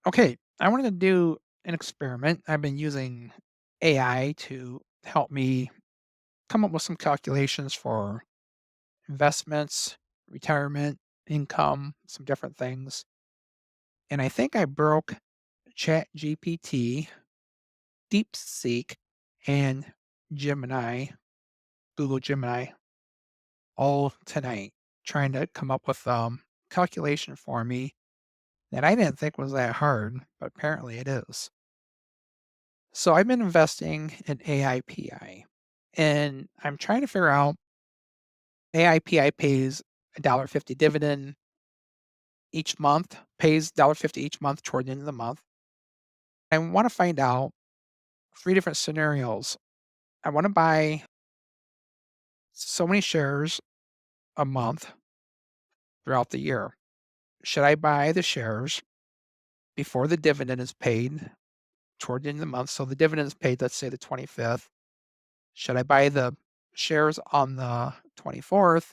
Okay, I wanted to do an experiment. I've been using AI to help me come up with some calculations for investments, retirement, income, some different things. And I think I broke ChatGPT, DeepSeek, and Gemini, Google Gemini, all tonight, trying to come up with calculation for me that I didn't think was that hard, but apparently it is. So I've been investing in AIPI, and I'm trying to figure out AIPI pays $1.50 dividend each month, pays $1.50 each month toward the end of the month. I want to find out three different scenarios. I want to buy so many shares a month throughout the year. Should I buy the shares before the dividend is paid toward the end of the month? So the dividend is paid, let's say the 25th. Should I buy the shares on the 24th?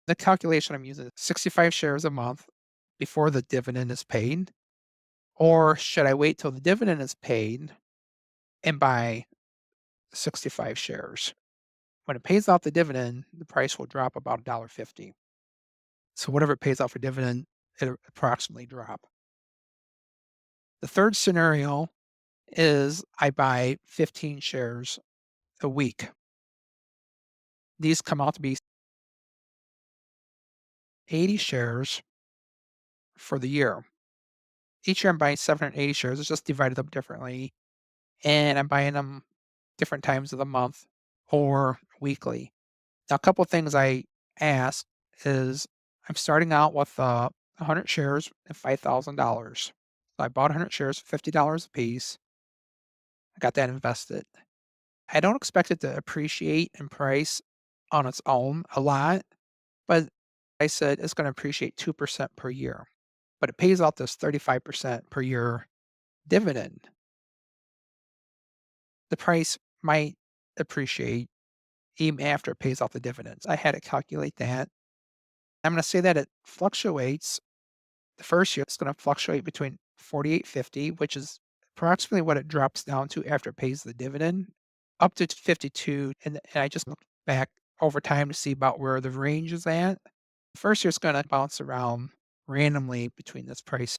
The calculation I'm using is 65 shares a month before the dividend is paid, or should I wait till the dividend is paid and buy 65 shares? When it pays out the dividend, the price will drop about $1.50. So whatever it pays out for dividend, it'll approximately drop. The third scenario is I buy 15 shares a week. These come out to be 80 shares for the year. Each year I'm buying 780 shares. It's just divided up differently. And I'm buying them different times of the month or weekly. Now, a couple of things I ask is I'm starting out with 100 shares and $5,000. So I bought 100 shares for $50 a piece. I got that invested. I don't expect it to appreciate in price on its own a lot, but I said it's going to appreciate 2% per year. But it pays out this 35% per year dividend. The price might appreciate even after it pays off the dividends. I had to calculate that. I'm gonna say that it fluctuates. The first year, it's gonna fluctuate between 48.50, which is approximately what it drops down to after it pays the dividend, up to 52, and I just looked back over time to see about where the range is at. The first year, it's gonna bounce around randomly between this price.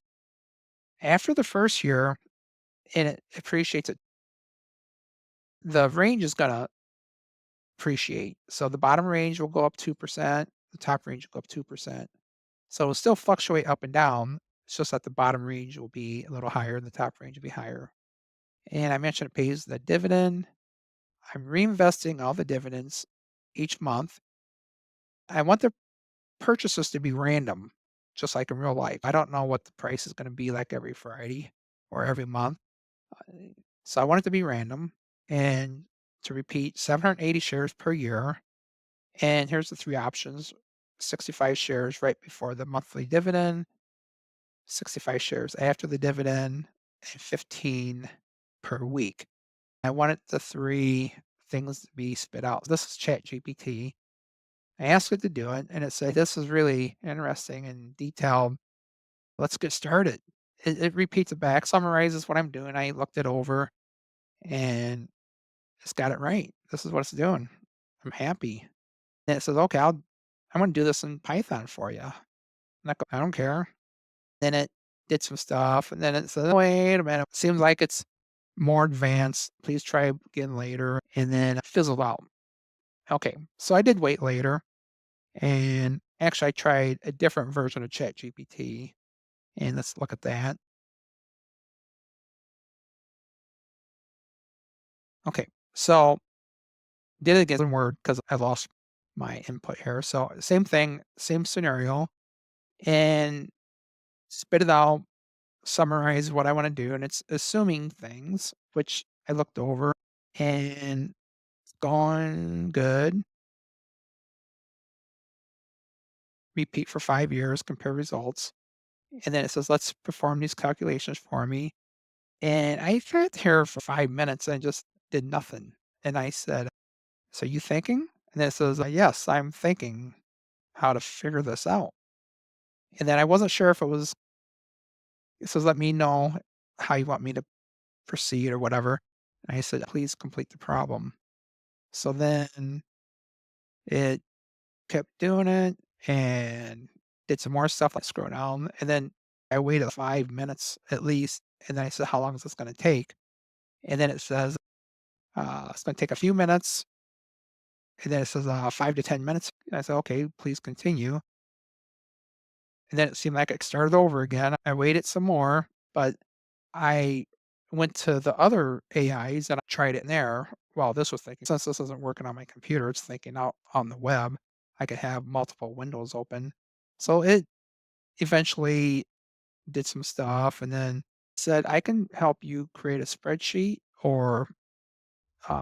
After the first year, and it appreciates it, the range is gonna appreciate. So the bottom range will go up 2%, the top range will go up 2%. So it'll still fluctuate up and down. It's just that the bottom range will be a little higher and the top range will be higher. And I mentioned it pays the dividend. I'm reinvesting all the dividends each month. I want the purchases to be random, just like in real life. I don't know what the price is going to be like every Friday or every month. Uh, So I want it to be random and to repeat 780 shares per year. And here's the three options: 65 shares right before the monthly dividend, 65 shares after the dividend, and 15 per week. I wanted the three things to be spit out. This is ChatGPT. I asked it to do it, and it said, "This is really interesting and detailed. Let's get started." It repeats it back, summarizes what I'm doing. I looked it over, and it's got it right. This is what it's doing. I'm happy. And it says, "Okay, I'm gonna do this in Python for you." I don't care. Then it did some stuff, and then it said, "Wait a minute, seems like it's more advanced. Please try again later," and then it fizzled out. Okay, so I did wait later, and actually I tried a different version of ChatGPT, and let's look at that. Okay, so did it again in Word because I lost my input here. So same thing, same scenario, and spit it out, summarize what I want to do, and it's assuming things, which I looked over, and it's gone good. Repeat for 5 years, compare results, and then it says, "Let's perform these calculations for me." And I sat here for 5 minutes and just did nothing, and I said, "So you thinking?" And it says, "Yes, I'm thinking how to figure this out." And then I wasn't sure if it was It says, "Let me know how you want me to proceed," or whatever. And I said, "Please complete the problem." So then it kept doing it and did some more stuff, like scroll down, and then I waited 5 minutes at least, and then I said, "How long is this gonna take?" And then it says, "It's gonna take a few minutes," and then it says, 5 to 10 minutes. And I said, "Okay, please continue." And then it seemed like it started over again. I waited some more, but I went to the other AIs and I tried it in there while this was thinking. Since this isn't working on my computer, it's thinking out on the web. I could have multiple windows open. So it eventually did some stuff and then said, I can help you create a spreadsheet or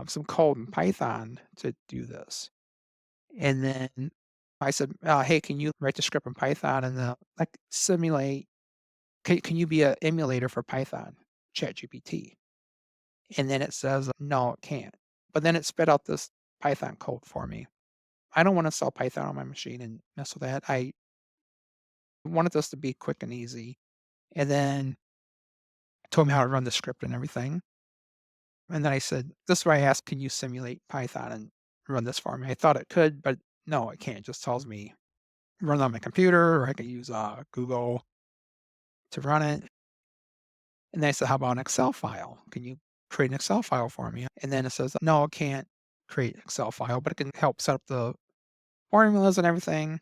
some code in Python to do this. And then I said, hey, can you write the script in Python and like simulate? Can you be an emulator for Python, ChatGPT? And then it says, no, it can't. But then it spit out this Python code for me. I don't want to sell Python on my machine and mess with that. I wanted this to be quick and easy. And then told me how to run the script and everything. And then I said, this is where I asked, can you simulate Python and run this for me? I thought it could, but no, it can't. It just tells me run on my computer or I could use Google to run it. And then I said, how about an Excel file? Can you create an Excel file for me? And then it says, no, it can't create an Excel file, but it can help set up the formulas and everything.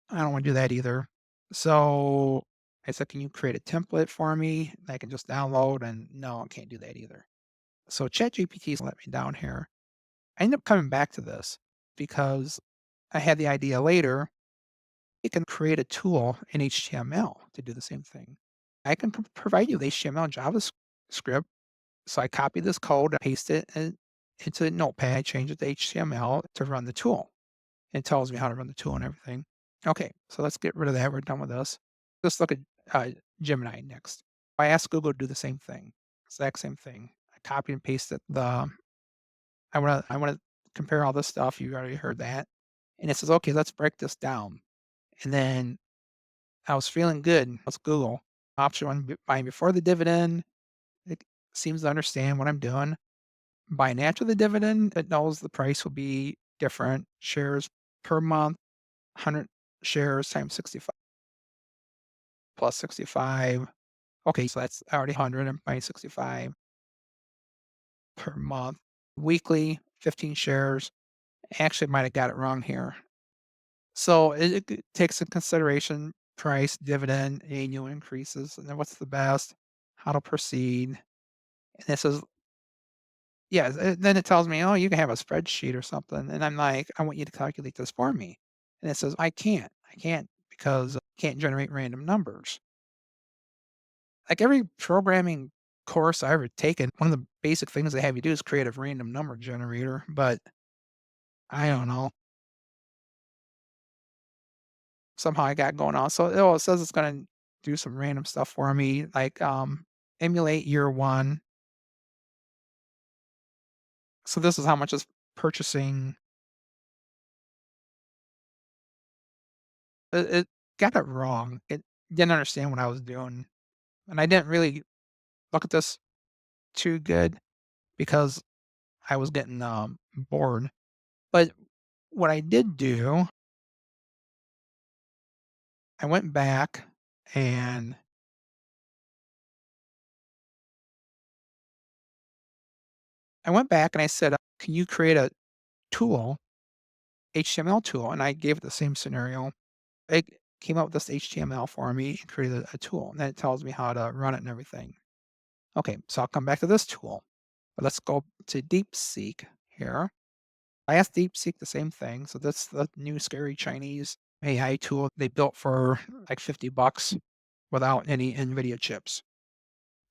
I don't want to do that either. So I said, can you create a template for me that I can just download? And no, I can't do that either. So ChatGPT's let me down here. I ended up coming back to this because I had the idea later. It can create a tool in HTML to do the same thing. I can provide you with HTML and JavaScript. So I copy this code, paste it into Notepad, change it to HTML to run the tool. It tells me how to run the tool and everything. Okay, so let's get rid of that. We're done with this. Let's look at uh, Gemini next. I asked Google to do the same thing, exact same thing. I copy and paste it. I wanna compare all this stuff. You already heard that, and it says, okay, let's break this down. And then I was feeling good. Let's Google option one, buying before the dividend. It seems to understand what I'm doing. Buying after the dividend, it knows the price will be different. Shares per month, 100 shares times 65 plus 65. Okay, so that's already 100. I'm buying 65 per month. Weekly, 15 shares. Actually, might have got it wrong here. So it takes in consideration price, dividend, annual increases, and then what's the best, how to proceed. And this is, yeah, then it tells me, oh, you can have a spreadsheet or something. And I'm like, I want you to calculate this for me. And it says, I can't. I can't because I can't generate random numbers. Like every programming course I ever taken, one of the basic things they have you do is create a random number generator. But I don't know. Somehow I got going on. So it says it's gonna do some random stuff for me, like emulate year one. So this is how much is purchasing. It got it wrong. It didn't understand what I was doing. And I didn't really look at this too good because I was getting bored. But what I did do, I went back and I said, can you create a tool, HTML tool? And I gave it the same scenario. It came up with this HTML for me and created a tool, and then it tells me how to run it and everything. Okay, so I'll come back to this tool. But let's go to DeepSeek here. I asked DeepSeek the same thing. So that's the new scary Chinese AI tool they built for like 50 bucks without any NVIDIA chips.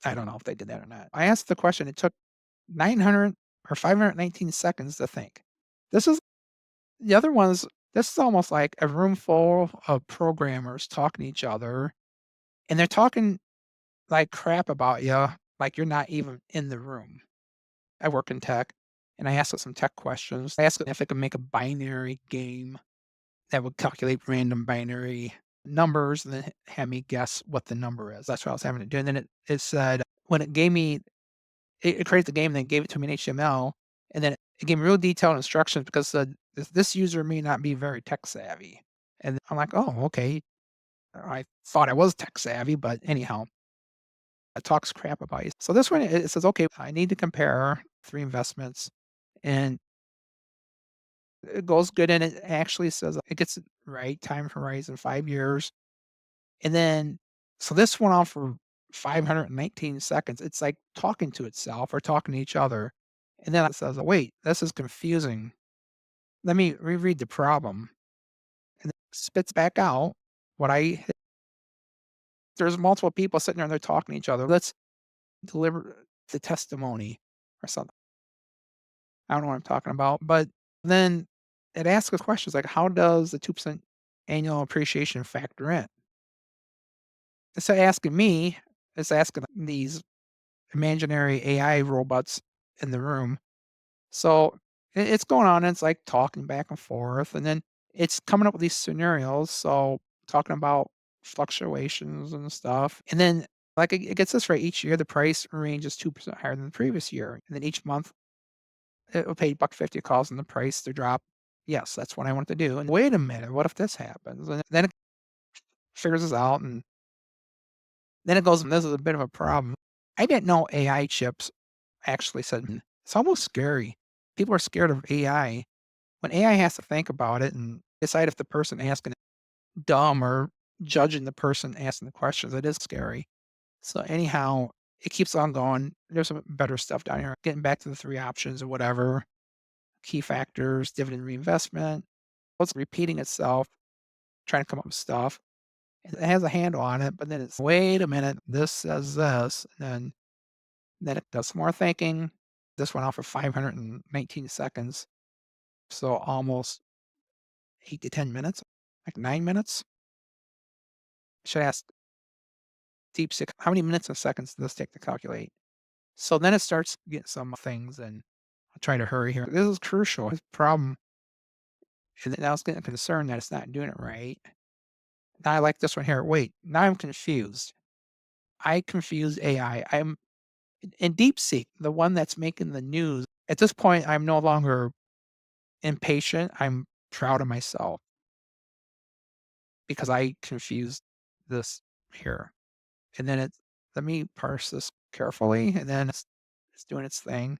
I don't know if they did that or not. I asked the question. It took 900 or 519 seconds to think. This is the other ones. This is almost like a room full of programmers talking to each other, and they're talking like crap about you, like you're not even in the room. I work in tech, and I asked it some tech questions. I asked it if it could make a binary game that would calculate random binary. numbers and then had me guess what the number is. That's what I was having to do. And then it said when it gave me it created the game, then gave it to me in HTML, and then it gave me real detailed instructions because it said this user may not be very tech savvy. And I'm like, oh, okay. I thought I was tech savvy, but anyhow, it talks crap about you. So this one it says, okay, I need to compare three investments, and it goes good, and it actually says it gets it right. Time horizon 5 years. And then so this went on for 519 seconds. It's like talking to itself or talking to each other. And then it says, wait, this is confusing. Let me reread the problem. And it spits back out what there's multiple people sitting there and they're talking to each other. Let's deliver the testimony or something. I don't know what I'm talking about. But then it asks us questions like, how does the 2% annual appreciation factor in? Instead of asking me, it's asking these imaginary AI robots in the room. So it's going on, and it's like talking back and forth, and then it's coming up with these scenarios. So talking about fluctuations and stuff, and then like it gets this right each year. The price range is 2% higher than the previous year, and then each month it will pay $1.50 calls and the price to drop. Yes, that's what I want to do. And wait a minute, what if this happens? And then it figures this out, and then it goes, and this is a bit of a problem. I didn't know AI chips actually said it's almost scary. People are scared of AI. When AI has to think about it and decide if the person asking it dumb or judging the person asking the questions, it is scary. So anyhow, it keeps on going. There's some better stuff down here. Getting back to the three options or whatever, key factors, dividend reinvestment. It's repeating itself, trying to come up with stuff. It has a handle on it, but then it's wait a minute, this says this, and then it does some more thinking. This went off for 519 seconds, so almost 8 to 10 minutes, like 9 minutes. Should ask DeepSeek, how many minutes and seconds does this take to calculate? So then it starts getting some things, and I'll try to hurry here. This is crucial. His problem is that I was getting concerned that it's not doing it right. Now I like this one here. Wait, now I'm confused. I confused AI. I'm in DeepSeek, the one that's making the news. At this point, I'm no longer impatient. I'm proud of myself because I confused this here. And then let me parse this carefully, and then it's doing its thing.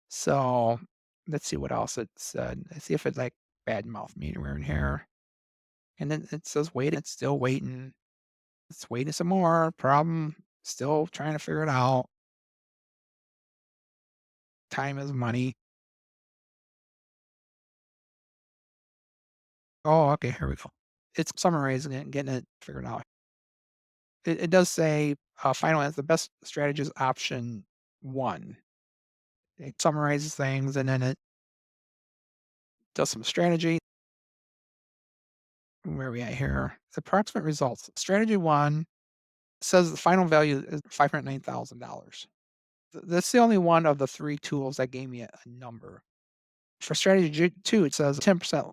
So let's see what else it said. Let's see if it like badmouth me anywhere in here. And then it says wait, it's still waiting. It's waiting some more. Problem, still trying to figure it out. Time is money. Oh, okay, here we go. It's summarizing it and getting it figured out. It does say final answer, the best strategy is option one. It summarizes things and then it does some strategy. Where are we at here? Approximate results. Strategy one says the final value is $509,000. That's the only one of the three tools that gave me a number. For strategy two, it says 10%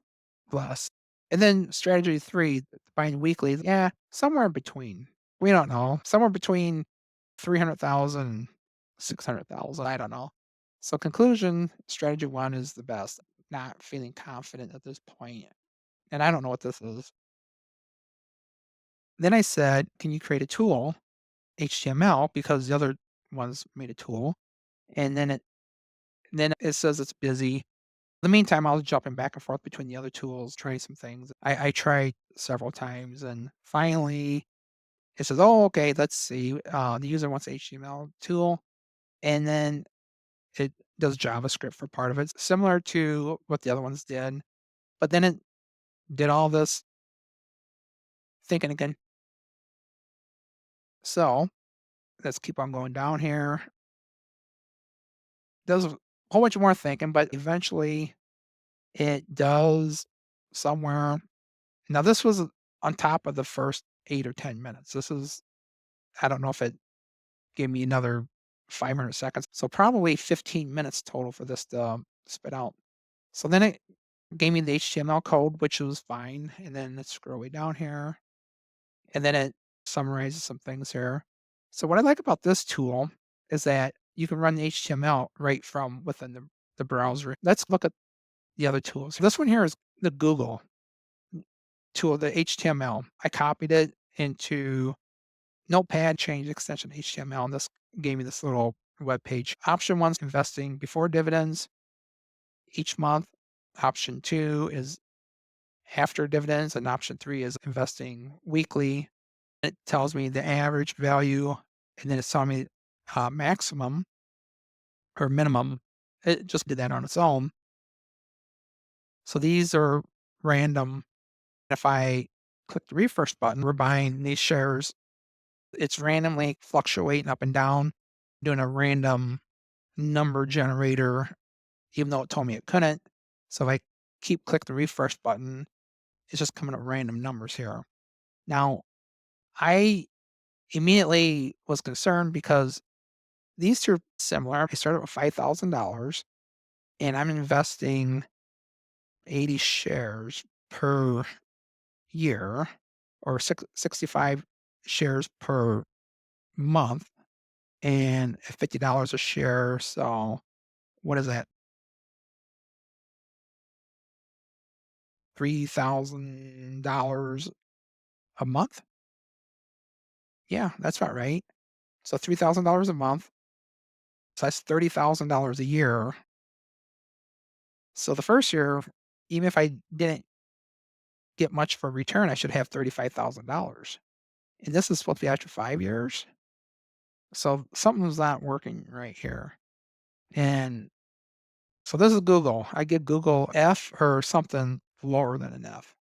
less. And then strategy three, buying weekly, yeah, somewhere in between. We don't know. Somewhere between 300,000 and 600,000. I don't know. So conclusion, strategy one is the best. Not feeling confident at this point. And I don't know what this is. Then I said, can you create a tool, HTML, because the other ones made a tool. And then it says it's busy. In the meantime, I was jumping back and forth between the other tools, trying some things. I tried several times and finally it says, oh, okay, let's see. The user wants HTML tool. And then it does JavaScript for part of it, similar to what the other ones did. But then it did all this thinking again. So let's keep on going down here. Does a whole bunch more thinking, but eventually it does somewhere. Now, this was on top of the first 8 or 10 minutes. This is, I don't know if it gave me another 500 seconds. So probably 15 minutes total for this to spit out. So then it gave me the HTML code, which was fine. And then let's scroll way down here. and then it summarizes some things here. So what I like about this tool is that you can run the HTML right from within the browser. Let's look at the other tools. This one here is the Google tool, the HTML. I copied it into Notepad, changed the extension to HTML, and this gave me this little web page. Option one's investing before dividends each month. Option two is after dividends, and option three is investing weekly. It tells me the average value, and then it's telling me maximum or minimum. It just did that on its own. So these are random. If I click the refresh button, we're buying these shares. It's randomly fluctuating up and down, doing a random number generator, even though it told me it couldn't. So if I keep click the refresh button, it's just coming up random numbers here. Now, I immediately was concerned because these two are similar. I started with $5,000 and I'm investing 80 shares per year or 65 shares per month and $50 a share. So what is that? $3,000 a month? Yeah, that's about right. So $3,000 a month. So that's $30,000 a year. So the first year, even if I didn't get much for a return, I should have $35,000. And this is supposed to be after 5 years. So something's not working right here. And so this is Google. I give Google F or something lower than an F.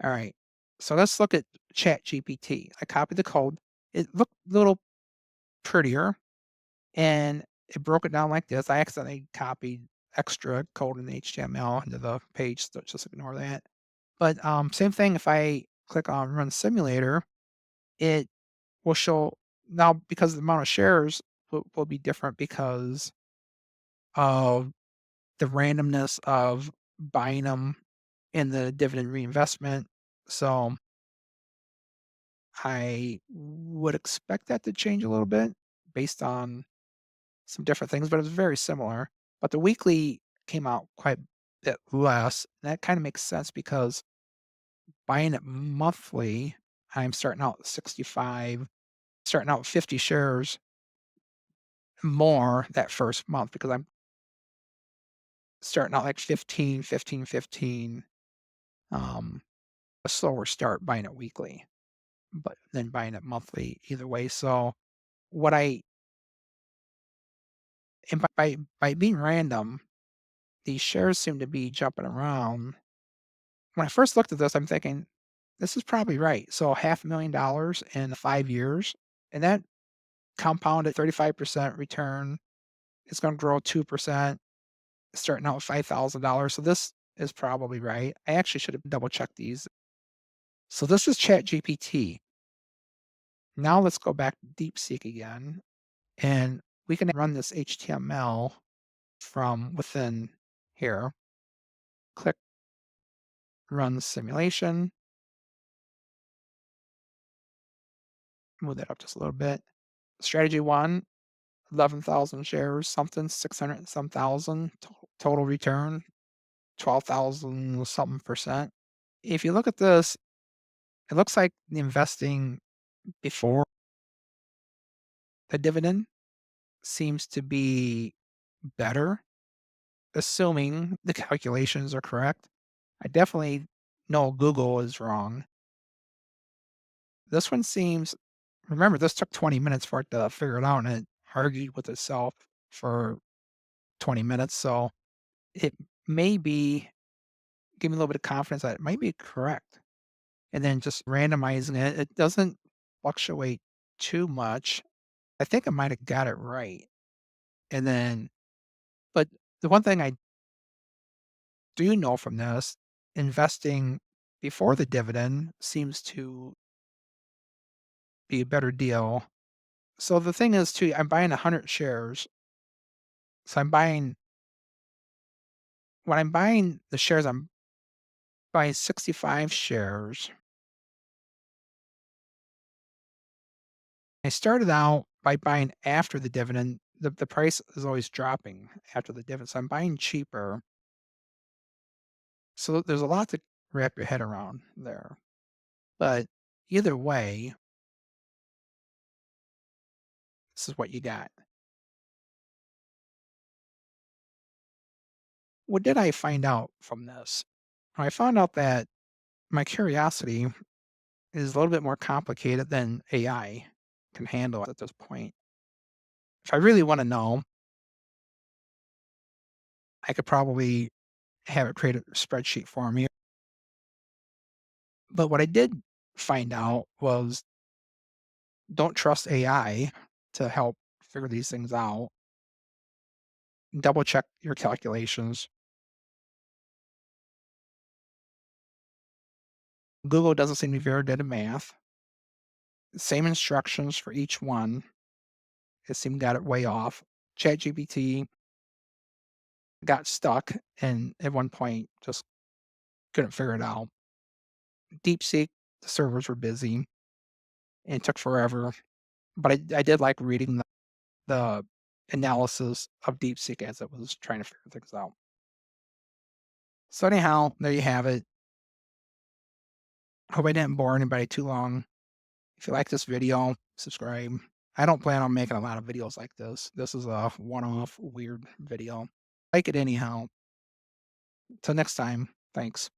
All right. So let's look at ChatGPT. I copied the code. It looked a little prettier and it broke it down like this. I accidentally copied extra code in the HTML into the page, so just ignore that. But same thing if I click on run simulator, it will show now because the amount of shares will be different because of the randomness of buying them in the dividend reinvestment. So I would expect that to change a little bit based on some different things, but it's very similar. But the weekly came out quite a bit less. And that kind of makes sense because buying it monthly, I'm starting out at 65, starting out with 50 shares more that first month because I'm starting out like 15, 15, 15. Um, a slower start buying it weekly, but then buying it monthly either way. So what I and by being random, these shares seem to be jumping around. When I first looked at this, I'm thinking, this is probably right. So $500,000 in 5 years, and that compounded 35% return. It's going to grow 2%, starting out with $5,000. So this is probably right. I actually should have double checked these. So this is ChatGPT. Now let's go back to DeepSeek again, and we can run this HTML from within here. Click run the simulation. Move that up just a little bit. Strategy one, 11,000 shares, something, 600 and some thousand, total return, 12,000 something percent. If you look at this, it looks like the investing before the dividend seems to be better, assuming the calculations are correct. I definitely know Google is wrong. This one seems, remember, this took 20 minutes for it to figure it out and it argued with itself for 20 minutes. So it may be give me a little bit of confidence that it might be correct. And then just randomizing it, it doesn't fluctuate too much. I think I might have got it right. And then, but the one thing I do know from this, investing before the dividend seems to be a better deal. So the thing is too, I'm buying 100 shares. So I'm buying, when I'm buying the shares, I'm buying 65 shares I started out by buying after the dividend. The price is always dropping after the dividend, so I'm buying cheaper. So there's a lot to wrap your head around there. But either way, this is what you got. What did I find out from this? I found out that my curiosity is a little bit more complicated than AI can handle at this point. If I really want to know, I could probably have it create a spreadsheet for me. But what I did find out was don't trust AI to help figure these things out. Double check your calculations. Google doesn't seem to be very good at math. Same instructions for each one. It seemed got it way off. ChatGPT got stuck and at one point just couldn't figure it out. DeepSeek, the servers were busy and took forever. But I did like reading the analysis of DeepSeek as it was trying to figure things out. So anyhow, there you have it. Hope I didn't bore anybody too long. If you like this video, subscribe. I don't plan on making a lot of videos like this. This is a one-off weird video. Like it anyhow. Till next time, thanks.